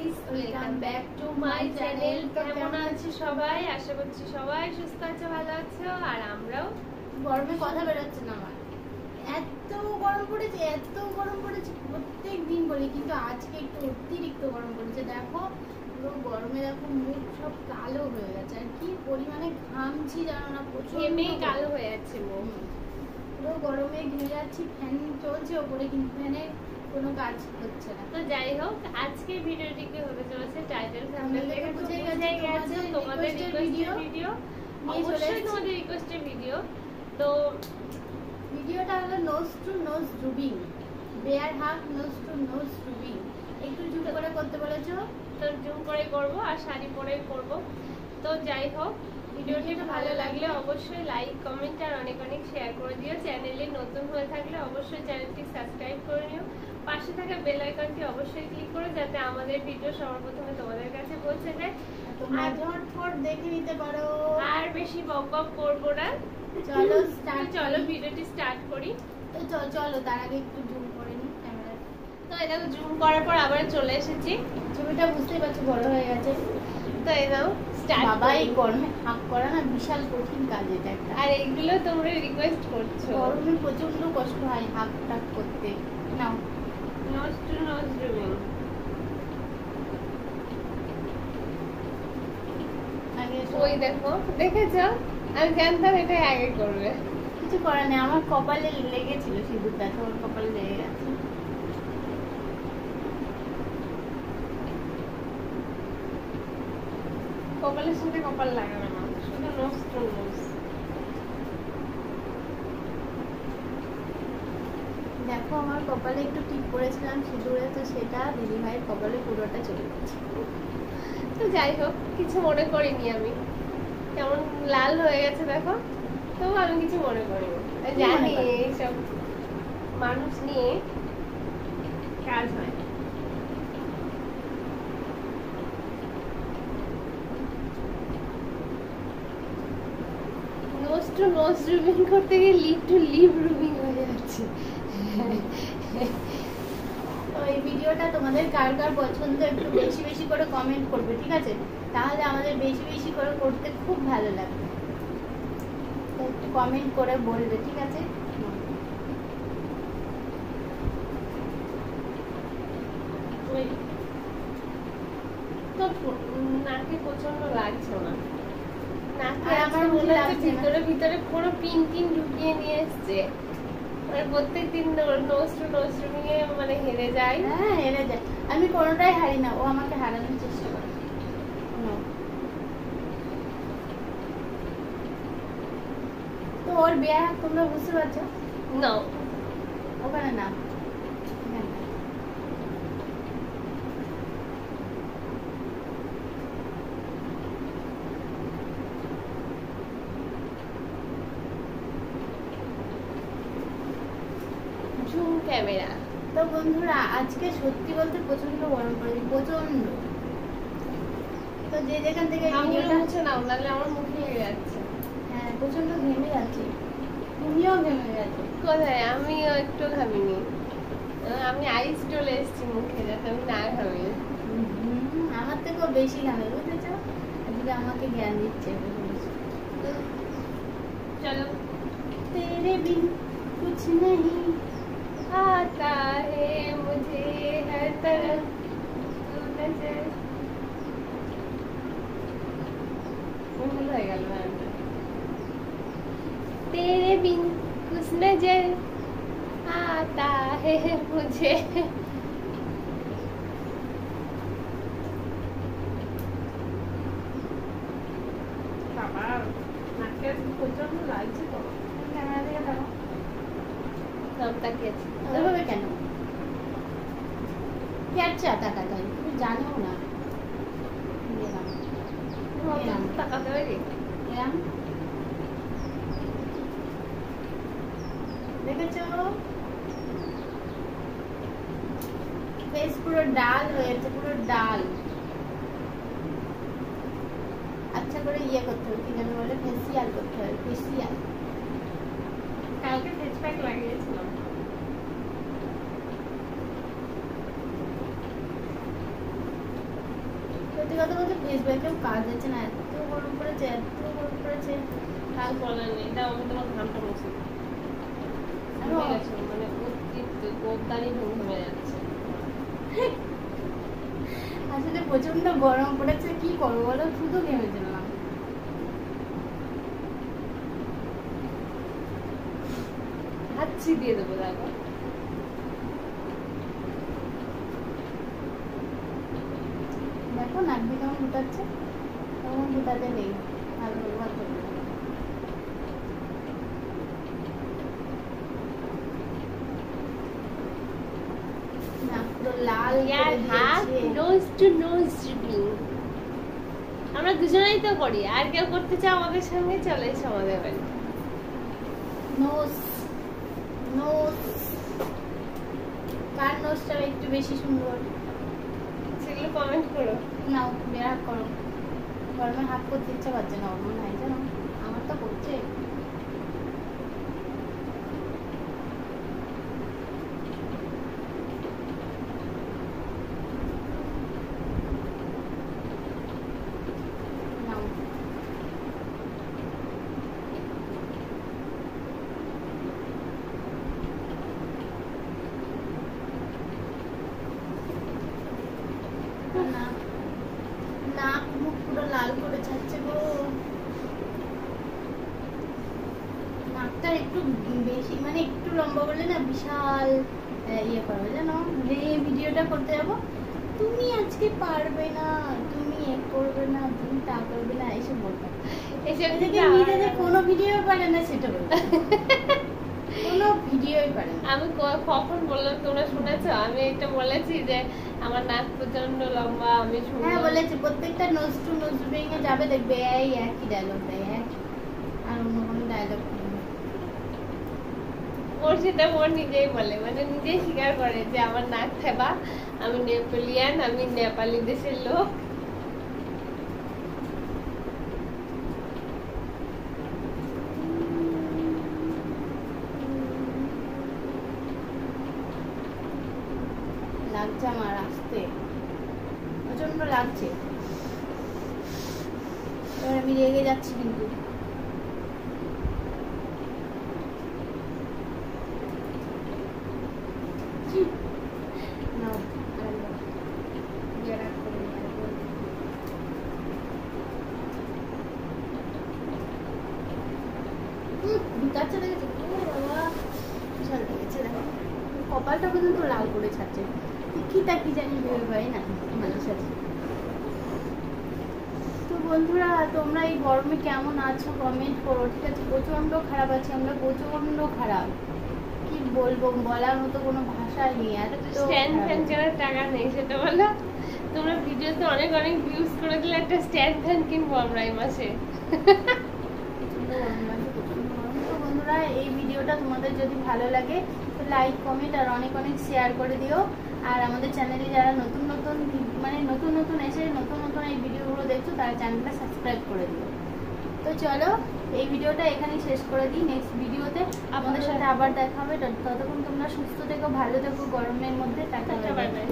Guys, welcome back to my channel. কেমন আছো সবাই? আশা করছি সবাই সুস্থ আছো, ভালো আছো। আর আমরাও। গরমে কথা বেরোচ্ছে না আমার, এত গরম পড়েছে, এত গরম পড়েছে। প্রত্যেক দিন বলি, কিন্তু আজকে একটু অতিরিক্ত গরম পড়েছে। দেখো পুরো গরমে, দেখো মুখ সব কালো হয়ে গেছে। আর কি পরিমাণে ঘামছি জানো না, ঘেমে কালো হয়ে যাচ্ছে মুখ। পুরো গরমে ঘেমে যাচ্ছি। ফ্যান চলছে ওপরে, কিন্তু ফ্যানে কোনো কাজ হচ্ছে না। তো যাই হোক, আজকে ভিডিওটি কি হতে চলেছে টাইটেল থাম্বনেল দেখে বুঝে গেছে তোমাদের রিকোয়েস্টের ভিডিও। অবশ্যই তোমাদের রিকোয়েস্টের ভিডিও। তো ভিডিওটা হলো নোজ টু নোজ রুবিং, বেয়ার হাগ নোজ টু নোজ রুবিং। একটু জুম করে করতে বলেছো, তো জুম করে করব আর শাড়ি পরে করব। তো যাই হোক, ভিডিওটি ভালো লাগলে অবশ্যই লাইক, কমেন্ট আর অনেক অনেক শেয়ার করে দিও। চ্যানেলে নতুন হয়ে থাকলে অবশ্যই চ্যানেলটি সাবস্ক্রাইব করে নিও। পাশে থাকা বেল আইকনটি অবশ্যই ক্লিক করো, যাতে আমাদের ভিডিও সবার প্রথমে তোমাদের কাছে পৌঁছে যায়। তোমরা ঝটফট দেখে নিতে পারো। আর বেশি বক বক করবো না, চলো ভিডিওটি স্টার্ট করি। তো চলো তার আগে একটু জুম করে নিই ক্যামেরা। তো এটা জুম করার পর আবার চলে এসেছি। ছবিটা বুঝতেই পারছো বড় হয়ে গেছে। তো এই নাও স্টার্ট। বাবা, এই গরমে হাক করা না বিশাল কঠিন কাজ এটা একটা। আর এইগুলো তোমরা রিকোয়েস্ট করছো। গরমে প্রচন্ড কষ্ট হয় হাক টাক করতে। নাও নোজ টু নোজ রুমিং। ওই দেখো, দেখেছো? আমি জানতাম এটা আগে করবে। কিছু করার নেই, আমার কপালে লেগেছিল সিঁদুরটা, তোমার কপালে লেগে গেছে। কপালের সাথে কপাল লাগাবে না, শুধু নোজ টু নোজ। দেখো আমার কপালে একটু টিপ পরেছিলাম সিঁদুরে, তো সেটা দিদি ভাইয়ের কপালে পুরোটা চলে গেছে। তো যাই হোক, কিছু মনে করিনি আমি। কেমন লাল হয়ে গেছে দেখো, তবু আমি কিছু মনে করিনি। জানি এইসব মানুষ নিয়ে কাজ হয়। নোজ টু নোজ রুবিং করতে গিয়ে লিপ টু লিপ রুবিং হয়ে যাচ্ছে। তো এই ভিডিওটা তোমাদের কার কার পছন্দ একটু বেশি বেশি করে কমেন্ট করবে, ঠিক আছে? তাহলে আমাদের বেশি বেশি করে করতে খুব ভালো লাগবে। তো একটু কমেন্ট করে বলবে, ঠিক আছে? তো নাকে প্রচন্ড লাগছে না, নাকে আর আমার মনে হচ্ছে ভিতরে ভিতরে পুরো পিন টিন ঢুকিয়ে নিয়ে এসছে। মানে প্রত্যেকদিন নোজ টু নোজ রুমিং এ মানে হেরে যায়। হ্যাঁ, হেরে যায়। আমি কোনোটাই হারি না, ও আমাকে হারানোর চেষ্টা করে। তো ওর বিয়ে তোমরা বুঝতে পারছো? না, ওখানে না, জুম ক্যামেরা। তো বন্ধুরা, আজকে সত্যি বলতে প্রচন্ড গরম পড়েছে, প্রচন্ড। তো যে যেখান থেকে ভিডিওটা হচ্ছে না, নাহলে আমার মুখ লেগে যাচ্ছে। হ্যাঁ, প্রচন্ড ঘেমে যাচ্ছে, তুমিও ঘেমে গেছো। কোথায়? আমিও একটু ঘামিনি, আমি আইস চলে এসেছি মুখে, যাতে আমি না ঘামি। আমার থেকেও বেশি ঘামে, বুঝেছো? আজকে আমাকে জ্ঞান দিচ্ছে। চলো। तेरे बिन कुछ नहीं आता है मुझे हर तरफ तू नजर। भूल हो गया गाना। तेरे बिन कुछ नजर आता है मुझे। বাবা, নাকে প্রচন্ড লাগছে তো। ক্যামেরা দিকে দেখো। সব তাকিয়েছি। ওইভাবে কেন? কি আচ্ছা তাকাতে হয়, তুমি জানো না। তাকাতে পারি? এরম দেখেছো? ফেস পুরো ডাল হয়েছে, পুরো ডাল। আচ্ছা করে ইয়ে করতে হবে, কি যেন বলে, ফেসিয়াল করতে হবে, ফেসিয়াল। কালকে ফেস প্যাক লাগিয়েছিলাম। সত্যি কথা বলতে ফেস ব্যাকেও কাজ হচ্ছে না, এত গরম পড়েছে, এত গরম পড়েছে। কাজ বলার নেই, দাও আমি তোমার ঘামটা মুছে দিই। ঘেমে গেছো, মানে অতিরিক্ত গোবদানি ঘেমে যাচ্ছে। আসলে প্রচন্ড গরম পড়েছে, কি করবো বলো, শুধু ঘেমে দিলাম। হাঁচি দিয়ে দেবো, দেখো। দেখো নাক দিয়ে কেমন ফুটাচ্ছে, কেমন ফুটাতে নেই, ভালো ব্যবহার করবে। নাক পুরো লাল করে দিয়েছে। নোজ টু নোজ রিভিউ আমরা দুজনেই তো করি, আর কেউ করতে চাও আমাদের সঙ্গে, চলে এসো আমাদের বাড়ি। নোজ নোজ কার নোজটা একটু বেশি সুন্দর, সেগুলো কমেন্ট করো। নাও বের হাত করো। গরমে হাত করতে ইচ্ছা করছে না, ওর মনে হয় জানো, আমার তো করছে। নাও না, নাক মুখ পুরো লাল করে ছাড়ছে গো। নাকটা একটু বেশি, মানে একটু লম্বা করলে না বিশাল ইয়ে করবে জানো, যে ভিডিওটা করতে যাবো, তুমি আজকে পারবে না, তুমি এ করবে না, তুমি তা করবে না, এইসব বলবে। এসব এদিকে নিজেদের কোনো ভিডিও পারে না, সেটা বলবে। কোনো ভিডিওই পারে না। আমি কখন বললাম তোমরা শুনেছো? আমি এটা বলেছি যে আমার নাক প্রচন্ড লম্বা, আমি হ্যাঁ সুন্দর। বলেছে, প্রত্যেকটা নোজ টু নোজ ভেঙে যাবে দেখবে এই একই ডায়লগ দেয়, এক আর অন্য কোনো ডায়লগ নেই। ওর সেটা ওর নিজেই বলে, মানে নিজেই স্বীকার করে যে আমার নাক থেবা, আমি নেপালিয়ান, আমি নেপালি দেশের লোক। লাগছে আমার আসতে, প্রচন্ড লাগছে। এবার আমি রেগে যাচ্ছি কিন্তু। নাও, আরেকবার। বিরাট করে নিয়ে আসবো। ঢুকাচ্ছে দেখেছো? ওরে বাবা, বিশাল লেগেছে দেখো। কপালটা পর্যন্ত লাল করে ছাড়ছে। কি জানি ভেবে পাই না মানুষ আছে। তো বন্ধুরা, তোমরা এই গরমে কেমন আছো কমেন্ট করো, ঠিক আছে? প্রচন্ড খারাপ আছি আমরা, প্রচন্ড খারাপ, কি বলবো, বলার মতো কোনো ভাষা নেই। এত স্ট্যান্ড ফ্যান কেনার টাকা নেই, সেটা বলো। তোমরা ভিডিওতে অনেক অনেক ভিউজ করে দিলে একটা স্ট্যান্ড ফ্যান কিনবো আমরা এই মাসে। তো বন্ধুরা, এই ভিডিওটা তোমাদের যদি ভালো লাগে তো লাইক কমেন্ট আর অনেক অনেক শেয়ার করে দিও। আর আমাদের চ্যানেলে যারা নতুন নতুন এসে নতুন এই ভিডিওগুলো দেখছো, তারা চ্যানেলটা সাবস্ক্রাইব করে দিও। তো চলো এই ভিডিওটা এখানেই শেষ করে দিই। নেক্সট ভিডিওতে আমাদের সাথে আবার দেখা হবে। ততক্ষণ তোমরা সুস্থ থেকো, ভালো থেকো গরমের মধ্যে। Tata, bye bye.